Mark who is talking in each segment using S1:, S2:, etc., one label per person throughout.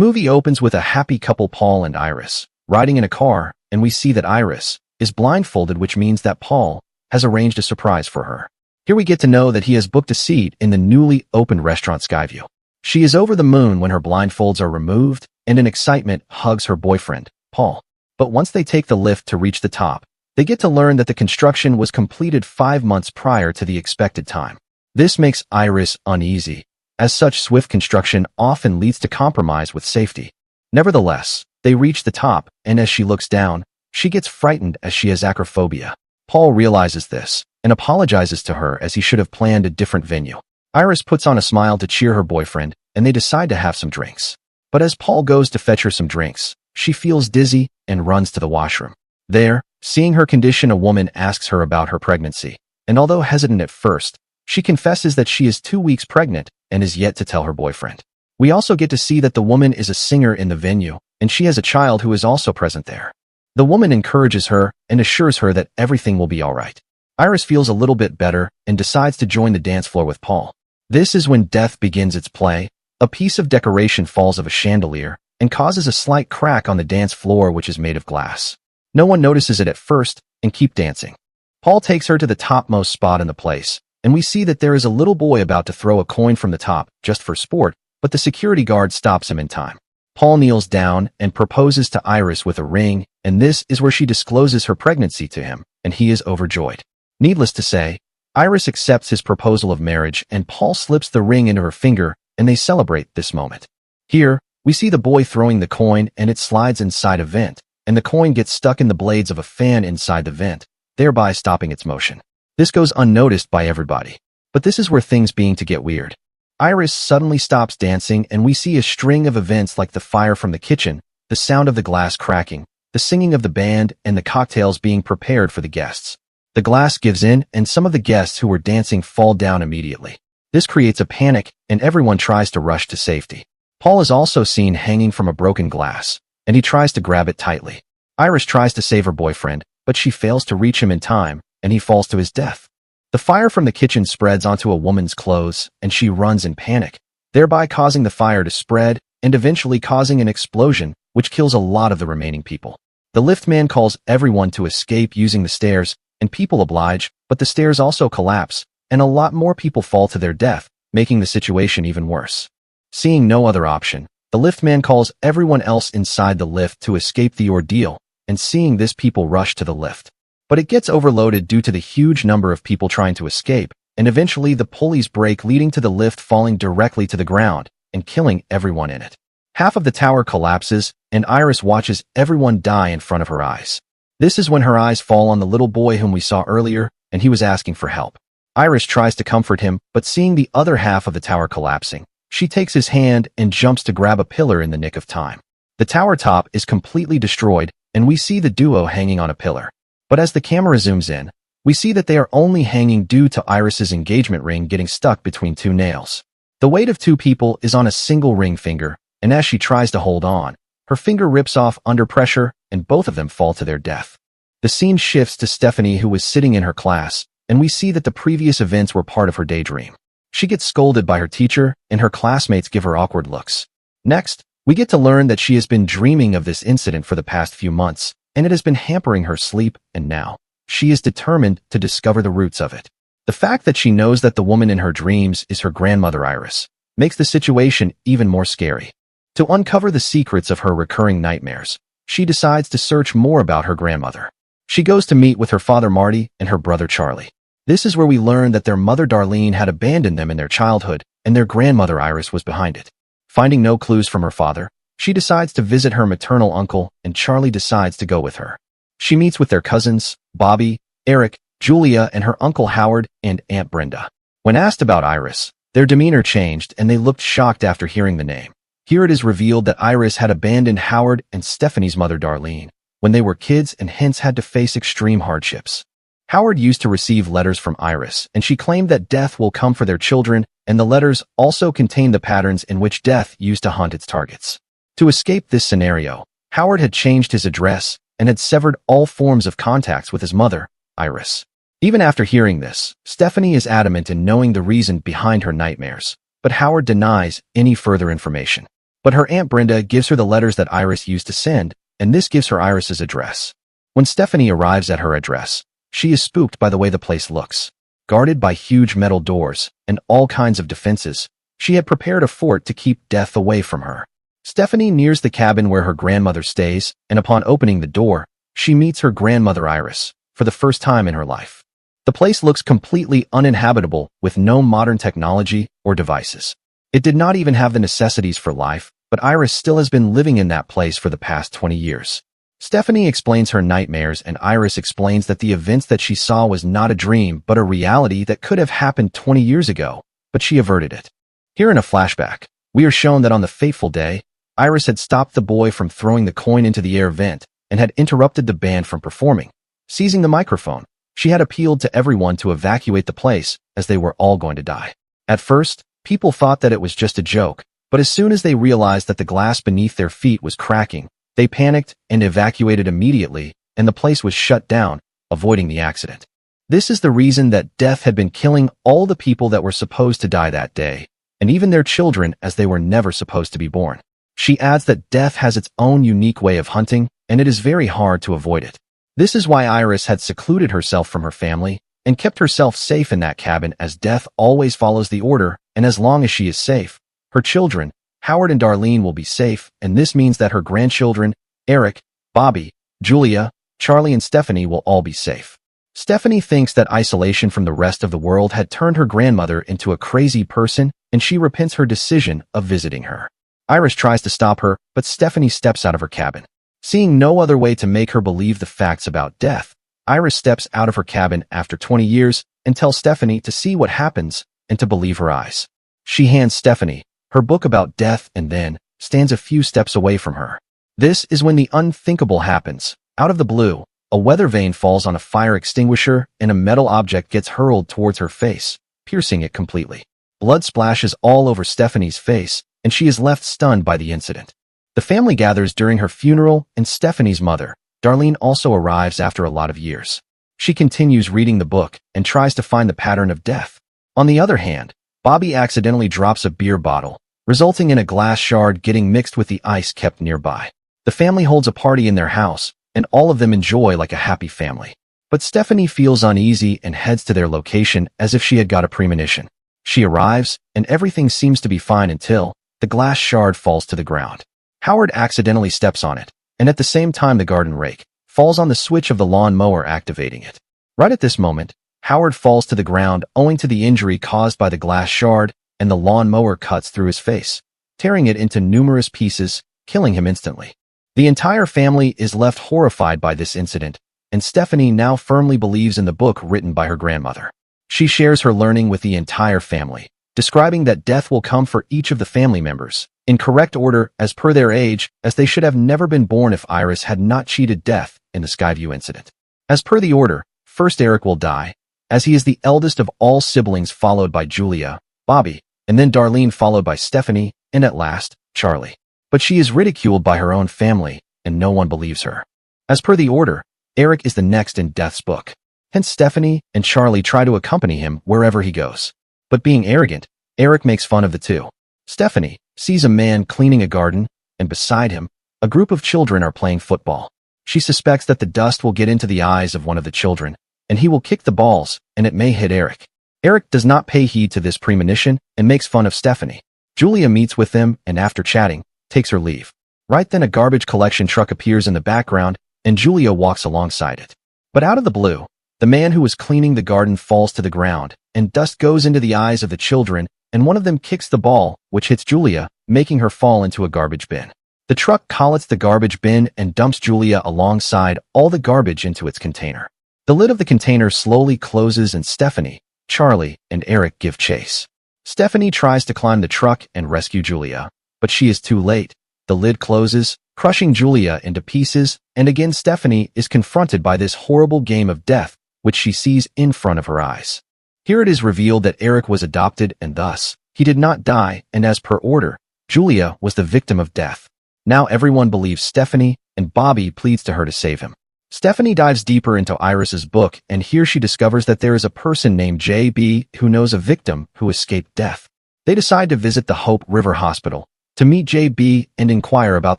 S1: movie opens with a happy couple, Paul and Iris, riding in a car, and we see that Iris is blindfolded, which means that Paul has arranged a surprise for her. Here we get to know that he has booked a seat in the newly opened restaurant Skyview. She is over the moon when her blindfolds are removed and in excitement hugs her boyfriend, Paul. But once they take the lift to reach the top, they get to learn that the construction was completed 5 months prior to the expected time. This makes Iris uneasy, as such swift construction often leads to compromise with safety. Nevertheless, they reach the top, and as she looks down, she gets frightened as she has acrophobia. Paul realizes this and apologizes to her as he should have planned a different venue. Iris puts on a smile to cheer her boyfriend, and they decide to have some drinks. But as Paul goes to fetch her some drinks, she feels dizzy and runs to the washroom. There, seeing her condition, a woman asks her about her pregnancy, and although hesitant at first, she confesses that she is 2 weeks pregnant and is yet to tell her boyfriend. We also get to see that the woman is a singer in the venue, and she has a child who is also present there. The woman encourages her and assures her that everything will be all right. Iris feels a little bit better and decides to join the dance floor with Paul. This is when death begins its play. A piece of decoration falls of a chandelier and causes a slight crack on the dance floor, which is made of glass. No one notices it at first and keep dancing. Paul takes her to the topmost spot in the place, and we see that there is a little boy about to throw a coin from the top just for sport, but the security guard stops him in time. Paul kneels down and proposes to Iris with a ring, and this is where she discloses her pregnancy to him, and he is overjoyed. Needless to say, Iris accepts his proposal of marriage, and Paul slips the ring into her finger, and they celebrate this moment. Here, we see the boy throwing the coin, and it slides inside a vent, and the coin gets stuck in the blades of a fan inside the vent, thereby stopping its motion. This goes unnoticed by everybody. But this is where things begin to get weird. Iris suddenly stops dancing, and we see a string of events like the fire from the kitchen, the sound of the glass cracking, the singing of the band, and the cocktails being prepared for the guests. The glass gives in, and some of the guests who were dancing fall down immediately. This creates a panic, and everyone tries to rush to safety. Paul is also seen hanging from a broken glass, and he tries to grab it tightly. Iris tries to save her boyfriend, but she fails to reach him in time, and he falls to his death. The fire from the kitchen spreads onto a woman's clothes, and she runs in panic, thereby causing the fire to spread and eventually causing an explosion, which kills a lot of the remaining people. The liftman calls everyone to escape using the stairs, and people oblige, but the stairs also collapse, and a lot more people fall to their death, making the situation even worse. Seeing no other option, the liftman calls everyone else inside the lift to escape the ordeal, and seeing this, people rush to the lift. But it gets overloaded due to the huge number of people trying to escape, and eventually the pulleys break, leading to the lift falling directly to the ground and killing everyone in it. Half of the tower collapses, and Iris watches everyone die in front of her eyes. This is when her eyes fall on the little boy whom we saw earlier, and he was asking for help. Iris tries to comfort him, but seeing the other half of the tower collapsing, she takes his hand and jumps to grab a pillar in the nick of time. The tower top is completely destroyed, and we see the duo hanging on a pillar. But as the camera zooms in, we see that they are only hanging due to Iris's engagement ring getting stuck between 2 nails. The weight of 2 people is on a single ring finger, and as she tries to hold on, her finger rips off under pressure, and both of them fall to their death. The scene shifts to Stephanie, who was sitting in her class, and we see that the previous events were part of her daydream. She gets scolded by her teacher, and her classmates give her awkward looks. Next, we get to learn that she has been dreaming of this incident for the past few months, and it has been hampering her sleep, and now she is determined to discover the roots of it. The fact that she knows that the woman in her dreams is her grandmother Iris makes the situation even more scary. To uncover the secrets of her recurring nightmares, she decides to search more about her grandmother. She goes to meet with her father Marty and her brother Charlie. This is where we learn that their mother Darlene had abandoned them in their childhood, and their grandmother Iris was behind it. Finding no clues from her father, she decides to visit her maternal uncle, and Charlie decides to go with her. She meets with their cousins, Bobby, Eric, Julia, and her uncle Howard and Aunt Brenda. When asked about Iris, their demeanor changed and they looked shocked after hearing the name. Here it is revealed that Iris had abandoned Howard and Stephanie's mother Darlene when they were kids and hence had to face extreme hardships. Howard used to receive letters from Iris, and she claimed that death will come for their children, and the letters also contained the patterns in which death used to hunt its targets. To escape this scenario, Howard had changed his address and had severed all forms of contacts with his mother, Iris. Even after hearing this, Stephanie is adamant in knowing the reason behind her nightmares, but Howard denies any further information. But her Aunt Brenda gives her the letters that Iris used to send, and this gives her Iris's address. When Stephanie arrives at her address, she is spooked by the way the place looks. Guarded by huge metal doors and all kinds of defenses, she had prepared a fort to keep death away from her. Stephanie nears the cabin where her grandmother stays, and upon opening the door, she meets her grandmother Iris, for the first time in her life. The place looks completely uninhabitable with no modern technology or devices. It did not even have the necessities for life, but Iris still has been living in that place for the past 20 years. Stephanie explains her nightmares and Iris explains that the events that she saw was not a dream but a reality that could have happened 20 years ago, but she averted it. Here in a flashback, we are shown that on the fateful day, Iris had stopped the boy from throwing the coin into the air vent and had interrupted the band from performing. Seizing the microphone, she had appealed to everyone to evacuate the place as they were all going to die. At first, people thought that it was just a joke, but as soon as they realized that the glass beneath their feet was cracking, they panicked and evacuated immediately, and the place was shut down, avoiding the accident. This is the reason that death had been killing all the people that were supposed to die that day, and even their children as they were never supposed to be born. She adds that death has its own unique way of hunting, and it is very hard to avoid it. This is why Iris had secluded herself from her family and kept herself safe in that cabin, as death always follows the order, and as long as she is safe, her children, Howard and Darlene, will be safe, and this means that her grandchildren, Eric, Bobby, Julia, Charlie, and Stephanie will all be safe. Stephanie thinks that isolation from the rest of the world had turned her grandmother into a crazy person, and she repents her decision of visiting her. Iris tries to stop her, but Stephanie steps out of her cabin. Seeing no other way to make her believe the facts about death, Iris steps out of her cabin after 20 years and tells Stephanie to see what happens and to believe her eyes. She hands Stephanie her book about death and then stands a few steps away from her. This is when the unthinkable happens. Out of the blue, a weather vane falls on a fire extinguisher and a metal object gets hurled towards her face, piercing it completely. Blood splashes all over Stephanie's face, and she is left stunned by the incident. The family gathers during her funeral, and Stephanie's mother, Darlene, also arrives after a lot of years. She continues reading the book and tries to find the pattern of death. On the other hand, Bobby accidentally drops a beer bottle, resulting in a glass shard getting mixed with the ice kept nearby. The family holds a party in their house, and all of them enjoy like a happy family. But Stephanie feels uneasy and heads to their location as if she had got a premonition. She arrives, and everything seems to be fine until the glass shard falls to the ground. Howard accidentally steps on it, and at the same time the garden rake falls on the switch of the lawn mower, activating it. Right at this moment, Howard falls to the ground owing to the injury caused by the glass shard, and the lawn mower cuts through his face, tearing it into numerous pieces, killing him instantly. The entire family is left horrified by this incident, and Stephanie now firmly believes in the book written by her grandmother. She shares her learning with the entire family, describing that death will come for each of the family members, in correct order as per their age, as they should have never been born if Iris had not cheated death in the Skyview incident. As per the order, first Eric will die, as he is the eldest of all siblings, followed by Julia, Bobby, and then Darlene, followed by Stephanie, and at last, Charlie. But she is ridiculed by her own family, and no one believes her. As per the order, Eric is the next in Death's book. Hence Stephanie and Charlie try to accompany him wherever he goes. But being arrogant, Eric makes fun of the two. Stephanie sees a man cleaning a garden, and beside him, a group of children are playing football. She suspects that the dust will get into the eyes of one of the children, and he will kick the balls, and it may hit Eric. Eric does not pay heed to this premonition and makes fun of Stephanie. Julia meets with them, and after chatting, takes her leave. Right then a garbage collection truck appears in the background, and Julia walks alongside it. But out of the blue, the man who was cleaning the garden falls to the ground, and dust goes into the eyes of the children, and one of them kicks the ball, which hits Julia, making her fall into a garbage bin. The truck collets the garbage bin and dumps Julia alongside all the garbage into its container. The lid of the container slowly closes, and Stephanie, Charlie, and Eric give chase. Stephanie tries to climb the truck and rescue Julia, but she is too late. The lid closes, crushing Julia into pieces, and again Stephanie is confronted by this horrible game of death, which she sees in front of her eyes. Here it is revealed that Eric was adopted, and thus, he did not die, and as per order, Julia was the victim of death. Now everyone believes Stephanie, and Bobby pleads to her to save him. Stephanie dives deeper into Iris's book, and here she discovers that there is a person named JB who knows a victim who escaped death. They decide to visit the Hope River Hospital to meet JB and inquire about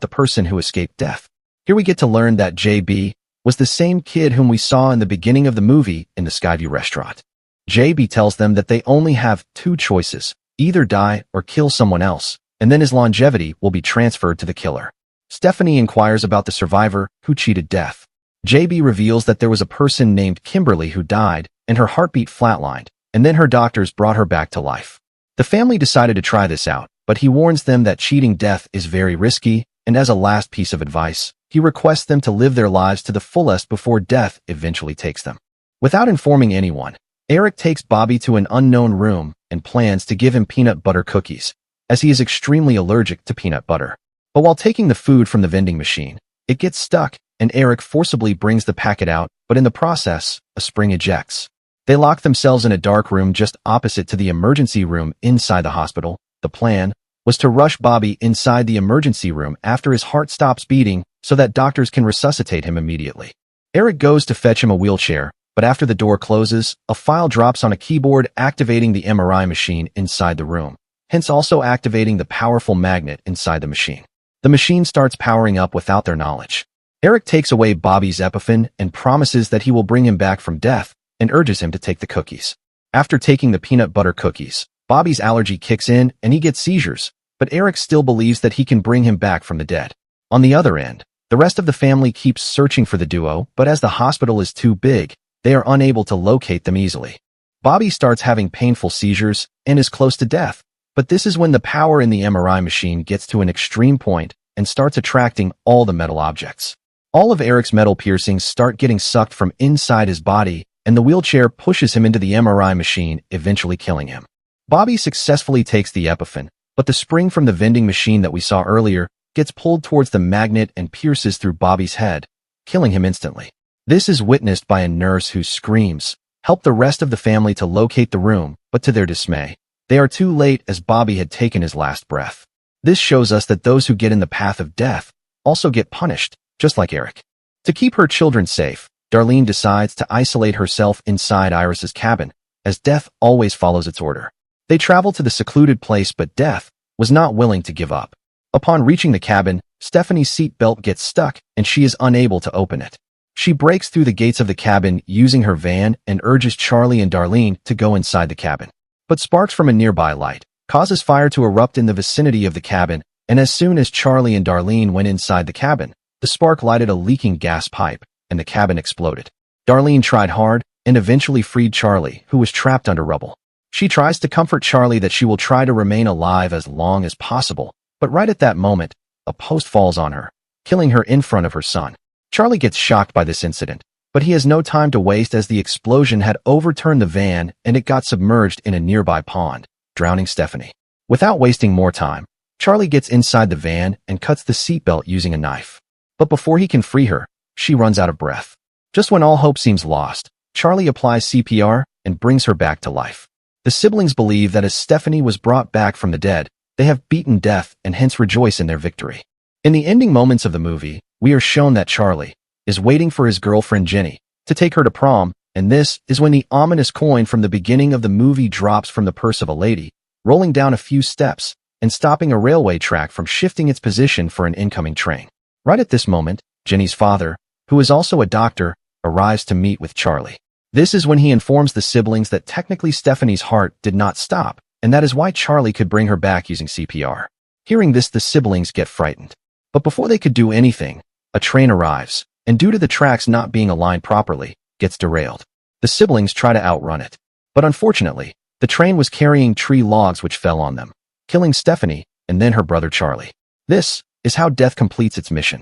S1: the person who escaped death. Here we get to learn that JB was the same kid whom we saw in the beginning of the movie in the Skyview restaurant. JB tells them that they only have two choices, either die or kill someone else, and then his longevity will be transferred to the killer. Stephanie inquires about the survivor who cheated death. JB reveals that there was a person named Kimberly who died, and her heartbeat flatlined, and then her doctors brought her back to life. The family decided to try this out, but he warns them that cheating death is very risky, and as a last piece of advice, he requests them to live their lives to the fullest before death eventually takes them. Without informing anyone, Eric takes Bobby to an unknown room and plans to give him peanut butter cookies, as he is extremely allergic to peanut butter. But while taking the food from the vending machine, it gets stuck, and Eric forcibly brings the packet out, but in the process, a spring ejects. They lock themselves in a dark room just opposite to the emergency room inside the hospital. The plan was to rush Bobby inside the emergency room after his heart stops beating so that doctors can resuscitate him immediately. Eric goes to fetch him a wheelchair, but after the door closes, a file drops on a keyboard activating the MRI machine inside the room, hence also activating the powerful magnet inside the machine. The machine starts powering up without their knowledge. Eric takes away Bobby's EpiPen and promises that he will bring him back from death and urges him to take the cookies. After taking the peanut butter cookies, Bobby's allergy kicks in and he gets seizures, but Eric still believes that he can bring him back from the dead. On the other end, the rest of the family keeps searching for the duo, but as the hospital is too big, they are unable to locate them easily. Bobby starts having painful seizures and is close to death, but this is when the power in the MRI machine gets to an extreme point and starts attracting all the metal objects. All of Eric's metal piercings start getting sucked from inside his body, and the wheelchair pushes him into the MRI machine, eventually killing him. Bobby successfully takes the EpiPen, but the spring from the vending machine that we saw earlier gets pulled towards the magnet and pierces through Bobby's head, killing him instantly. This is witnessed by a nurse who screams, "Help the rest of the family to locate the room," but to their dismay, they are too late as Bobby had taken his last breath. This shows us that those who get in the path of death also get punished, just like Eric. To keep her children safe, Darlene decides to isolate herself inside Iris's cabin, as death always follows its order. They travel to the secluded place, but death was not willing to give up. Upon reaching the cabin, Stephanie's seatbelt gets stuck and she is unable to open it. She breaks through the gates of the cabin using her van and urges Charlie and Darlene to go inside the cabin. But sparks from a nearby light causes fire to erupt in the vicinity of the cabin, and as soon as Charlie and Darlene went inside the cabin, the spark lighted a leaking gas pipe, and the cabin exploded. Darlene tried hard and eventually freed Charlie, who was trapped under rubble. She tries to comfort Charlie that she will try to remain alive as long as possible, but right at that moment, a post falls on her, killing her in front of her son. Charlie gets shocked by this incident, but he has no time to waste as the explosion had overturned the van and it got submerged in a nearby pond, drowning Stephanie. Without wasting more time, Charlie gets inside the van and cuts the seatbelt using a knife. But before he can free her, she runs out of breath. Just when all hope seems lost, Charlie applies CPR and brings her back to life. The siblings believe that as Stephanie was brought back from the dead, they have beaten death and hence rejoice in their victory. In the ending moments of the movie, we are shown that Charlie is waiting for his girlfriend Jenny to take her to prom, and this is when the ominous coin from the beginning of the movie drops from the purse of a lady, rolling down a few steps and stopping a railway track from shifting its position for an incoming train. Right at this moment, Jenny's father, who is also a doctor, arrives to meet with Charlie. This is when he informs the siblings that technically Stephanie's heart did not stop, and that is why Charlie could bring her back using CPR. Hearing this, the siblings get frightened. But before they could do anything, a train arrives, and due to the tracks not being aligned properly, gets derailed. The siblings try to outrun it. But unfortunately, the train was carrying tree logs which fell on them, killing Stephanie and then her brother Charlie. This is how death completes its mission.